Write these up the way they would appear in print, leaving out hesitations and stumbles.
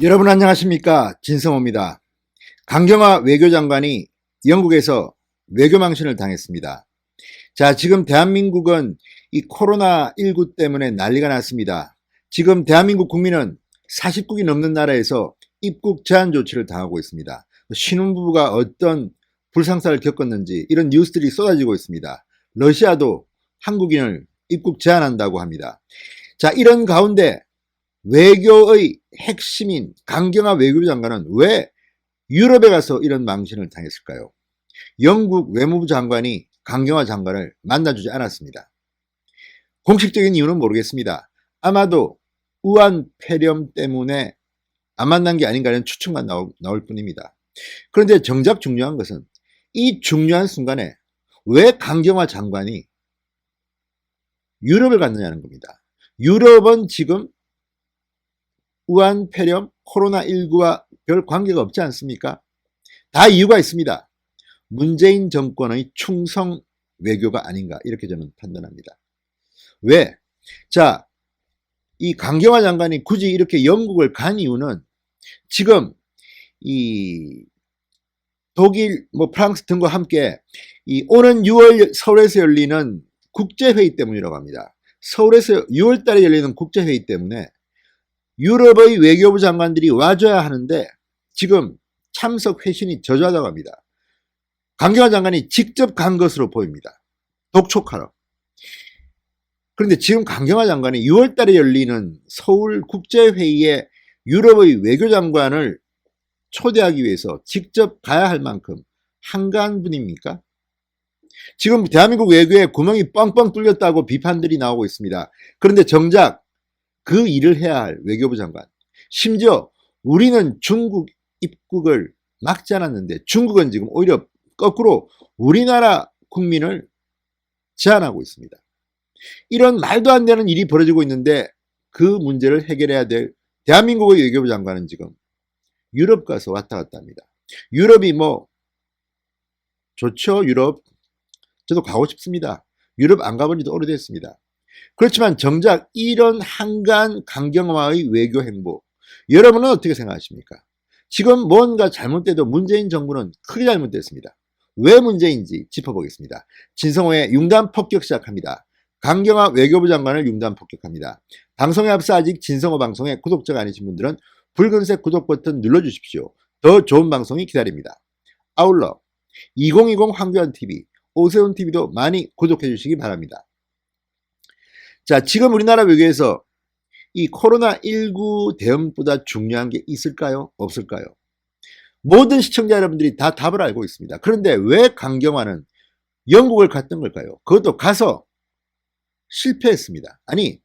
여러분 안녕하십니까? 진성호입니다. 강경화 외교장관이 영국에서 외교망신을 당했습니다. 자, 지금 대한민국은 이 코로나19 때문에 난리가 났습니다. 지금 대한민국 국민은 40국이 넘는 나라에서 입국 제한 조치를 당하고 있습니다. 신혼부부가 어떤 불상사를 겪었는지 이런 뉴스들이 쏟아지고 있습니다. 러시아도 한국인을 입국 제한한다고 합니다. 자, 이런 가운데 외교의 핵심인 강경화 외교부 장관은 왜 유럽에 가서 이런 망신을 당했을까요? 영국 외무부 장관이 강경화 장관을 만나주지 않았습니다. 공식적인 이유는 모르겠습니다. 아마도 우한 폐렴 때문에 안 만난 게 아닌가 하는 추측만 나올 뿐입니다. 그런데 정작 중요한 것은 이 중요한 순간에 왜 강경화 장관이 유럽을 갔느냐는 겁니다. 유럽은 지금 우한 폐렴 코로나19와 별 관계가 없지 않습니까? 다 이유가 있습니다. 문재인 정권의 충성 외교가 아닌가 이렇게 저는 판단합니다. 왜? 자, 이 강경화 장관이 굳이 이렇게 영국을 간 이유는 지금 이 독일, 프랑스 등과 함께 이 오는 6월 서울에서 열리는 국제회의 때문이라고 합니다. 서울에서 6월 달에 열리는 국제회의 때문에 유럽의 외교부 장관들이 와줘야 하는데 지금 참석 회신이 저조하다고 합니다. 강경화 장관이 직접 간 것으로 보입니다. 독촉하러. 그런데 지금 강경화 장관이 6월 달에 열리는 서울 국제회의에 유럽의 외교장관을 초대하기 위해서 직접 가야 할 만큼 한가한 분입니까? 지금 대한민국 외교에 구멍이 뻥뻥 뚫렸다고 비판들이 나오고 있습니다. 그런데 정작 그 일을 해야 할 외교부 장관, 심지어 우리는 중국 입국을 막지 않았는데 중국은 지금 오히려 거꾸로 우리나라 국민을 제한하고 있습니다. 이런 말도 안 되는 일이 벌어지고 있는데 그 문제를 해결해야 될 대한민국의 외교부 장관은 지금 유럽 가서 왔다 갔다 합니다. 유럽이 좋죠. 유럽 저도 가고 싶습니다. 유럽 안 가본 지도 오래됐습니다. 그렇지만 정작 이런 한간 강경화의 외교 행보, 여러분은 어떻게 생각하십니까? 지금 뭔가 잘못돼도 문재인 정부는 크게 잘못됐습니다. 왜 문제인지 짚어보겠습니다. 진성호의 융단 폭격 시작합니다. 강경화 외교부 장관을 융단 폭격합니다. 방송에 앞서 아직 진성호 방송에 구독자가 아니신 분들은 붉은색 구독 버튼 눌러주십시오. 더 좋은 방송이 기다립니다. 아울러 2020 황교안TV, 오세훈TV도 많이 구독해 주시기 바랍니다. 자, 지금 우리나라 외교에서 이 코로나19 대응보다 중요한 게 있을까요? 없을까요? 모든 시청자 여러분들이 다 답을 알고 있습니다. 그런데 왜 강경화는 영국을 갔던 걸까요? 그것도 가서 실패했습니다. 아니,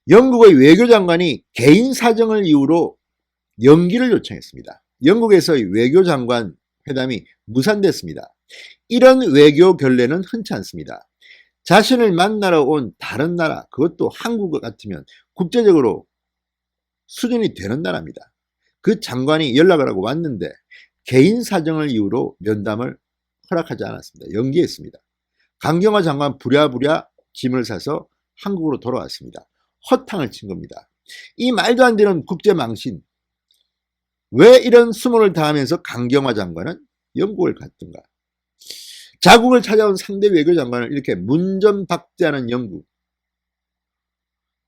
영국의 외교장관이 개인 사정을 이유로 연기를 요청했습니다. 영국에서의 외교장관 회담이 무산됐습니다. 이런 외교 결례는 흔치 않습니다. 자신을 만나러 온 다른 나라, 그것도 한국 같으면 국제적으로 수준이 되는 나라입니다. 그 장관이 연락을 하고 왔는데 개인 사정을 이유로 면담을 허락하지 않았습니다. 연기했습니다. 강경화 장관 부랴부랴 짐을 사서 한국으로 돌아왔습니다. 허탕을 친 겁니다. 이 말도 안 되는 국제망신, 왜 이런 수모를 당하면서 강경화 장관은 영국을 갔던가? 자국을 찾아온 상대 외교장관을 이렇게 문전박대하는 영국.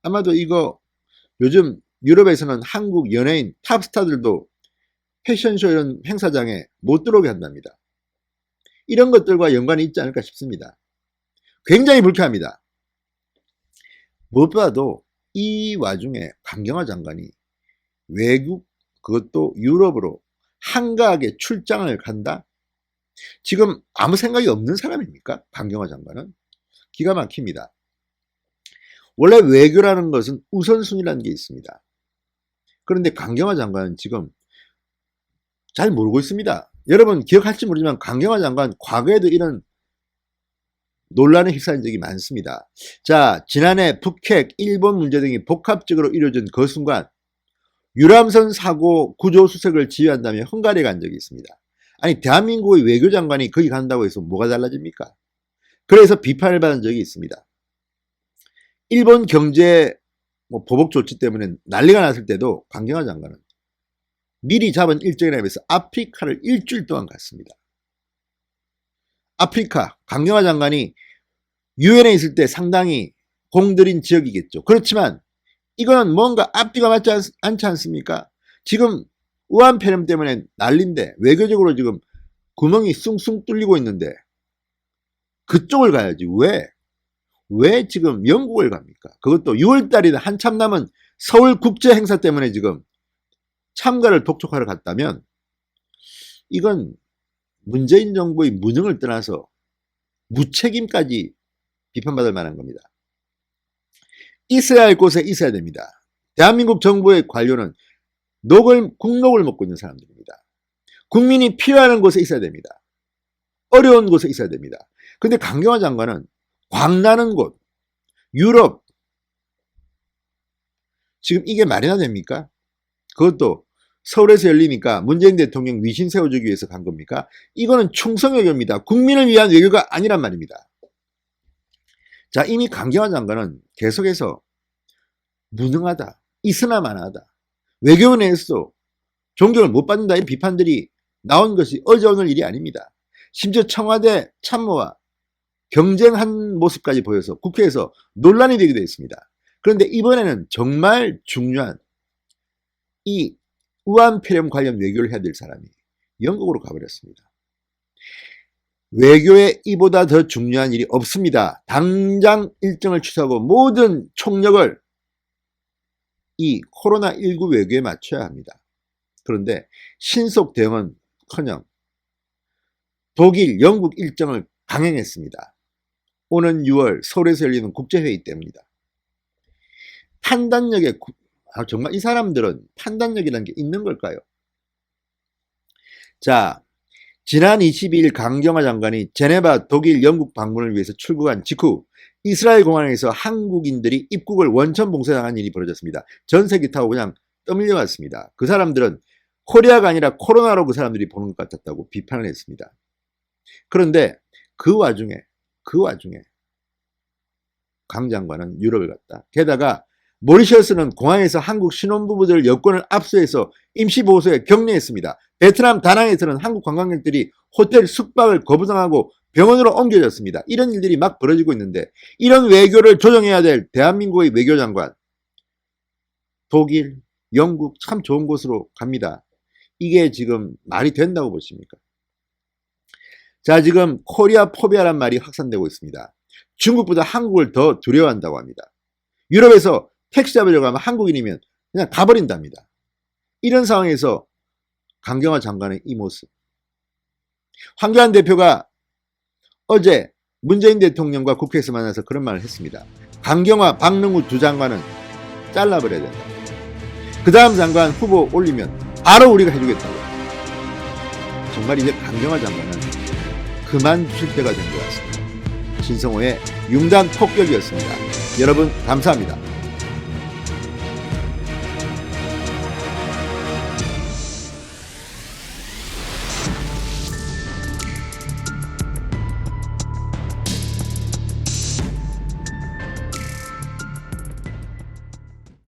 아마도 이거 요즘 유럽에서는 한국 연예인 탑스타들도 패션쇼 이런 행사장에 못 들어오게 한답니다. 이런 것들과 연관이 있지 않을까 싶습니다. 굉장히 불쾌합니다. 무엇보다도 이 와중에 강경화 장관이 외국, 그것도 유럽으로 한가하게 출장을 간다? 지금 아무 생각이 없는 사람입니까? 강경화 장관은. 기가 막힙니다. 원래 외교라는 것은 우선순위라는 게 있습니다. 그런데 강경화 장관은 지금 잘 모르고 있습니다. 여러분 기억할지 모르지만 강경화 장관 과거에도 이런 논란에 휩싸인 적이 많습니다. 자, 지난해 북핵, 일본 문제 등이 복합적으로 이루어진 그 순간 유람선 사고 구조 수색을 지휘한다며 헝가리에 간 적이 있습니다. 아니, 대한민국의 외교장관이 거기 간다고 해서 뭐가 달라집니까? 그래서 비판을 받은 적이 있습니다. 일본 경제 보복 조치 때문에 난리가 났을 때도 강경화 장관은 미리 잡은 일정이라 하면서 아프리카를 일주일 동안 갔습니다. 아프리카 강경화 장관이 유엔에 있을 때 상당히 공들인 지역이겠죠. 그렇지만 이거는 뭔가 앞뒤가 맞지 않지 않습니까? 지금 우한 폐렴 때문에 난린데 외교적으로 지금 구멍이 숭숭 뚫리고 있는데 그쪽을 가야지. 왜 지금 영국을 갑니까? 그것도 6월달이나 한참 남은 서울국제 행사 때문에 지금 참가를 독촉하러 갔다면 이건 문재인 정부의 무능을 떠나서 무책임까지 비판받을 만한 겁니다. 있어야 할 곳에 있어야 됩니다. 대한민국 정부의 관료는 국록을 먹고 있는 사람들입니다. 국민이 필요한 곳에 있어야 됩니다. 어려운 곳에 있어야 됩니다. 근데 강경화 장관은 광나는 곳, 유럽, 지금 이게 말이나 됩니까? 그것도 서울에서 열리니까 문재인 대통령 위신 세워주기 위해서 간 겁니까? 이거는 충성외교입니다. 국민을 위한 외교가 아니란 말입니다. 자, 이미 강경화 장관은 계속해서 무능하다, 있으나 마나하다, 외교 내에서도 존경을 못 받는다 이런 비판들이 나온 것이 어제 오늘 일이 아닙니다. 심지어 청와대 참모와 경쟁한 모습까지 보여서 국회에서 논란이 되기도 했습니다. 그런데 이번에는 정말 중요한 이 우한 폐렴 관련 외교를 해야 될 사람이 영국으로 가버렸습니다. 외교에 이보다 더 중요한 일이 없습니다. 당장 일정을 취소하고 모든 총력을 이 코로나19 외교에 맞춰야 합니다. 그런데 신속 대응은커녕 독일, 영국 일정을 강행했습니다. 오는 6월 서울에서 열리는 국제회의 때문이다. 판단력에 정말 이 사람들은 판단력이라는 게 있는 걸까요? 자, 지난 22일 강경화 장관이 제네바 독일, 영국 방문을 위해서 출국한 직후 이스라엘 공항에서 한국인들이 입국을 원천 봉쇄당한 일이 벌어졌습니다. 전세기 타고 그냥 떠밀려 갔습니다. 그 사람들은 코리아가 아니라 코로나로 그 사람들이 보는 것 같았다고 비판을 했습니다. 그런데 그 와중에 강 장관은 유럽을 갔다. 게다가 모리셔스는 공항에서 한국 신혼부부들 여권을 압수해서 임시보호소에 격리했습니다. 베트남 다낭에서는 한국 관광객들이 호텔 숙박을 거부당하고 병원으로 옮겨졌습니다. 이런 일들이 막 벌어지고 있는데 이런 외교를 조정해야 될 대한민국의 외교장관, 독일, 영국 참 좋은 곳으로 갑니다. 이게 지금 말이 된다고 보십니까? 자, 지금 코리아 포비아란 말이 확산되고 있습니다. 중국보다 한국을 더 두려워한다고 합니다. 유럽에서 택시 잡으려고 하면 한국인이면 그냥 가버린답니다. 이런 상황에서 강경화 장관의 이 모습. 황교안 대표가 어제 문재인 대통령과 국회에서 만나서 그런 말을 했습니다. 강경화, 박능우 두 장관은 잘라버려야 된다. 그 다음 장관 후보 올리면 바로 우리가 해주겠다고. 정말 이제 강경화 장관은 그만두실 때가 된 것 같습니다. 신성호의 융단 폭격이었습니다. 여러분 감사합니다.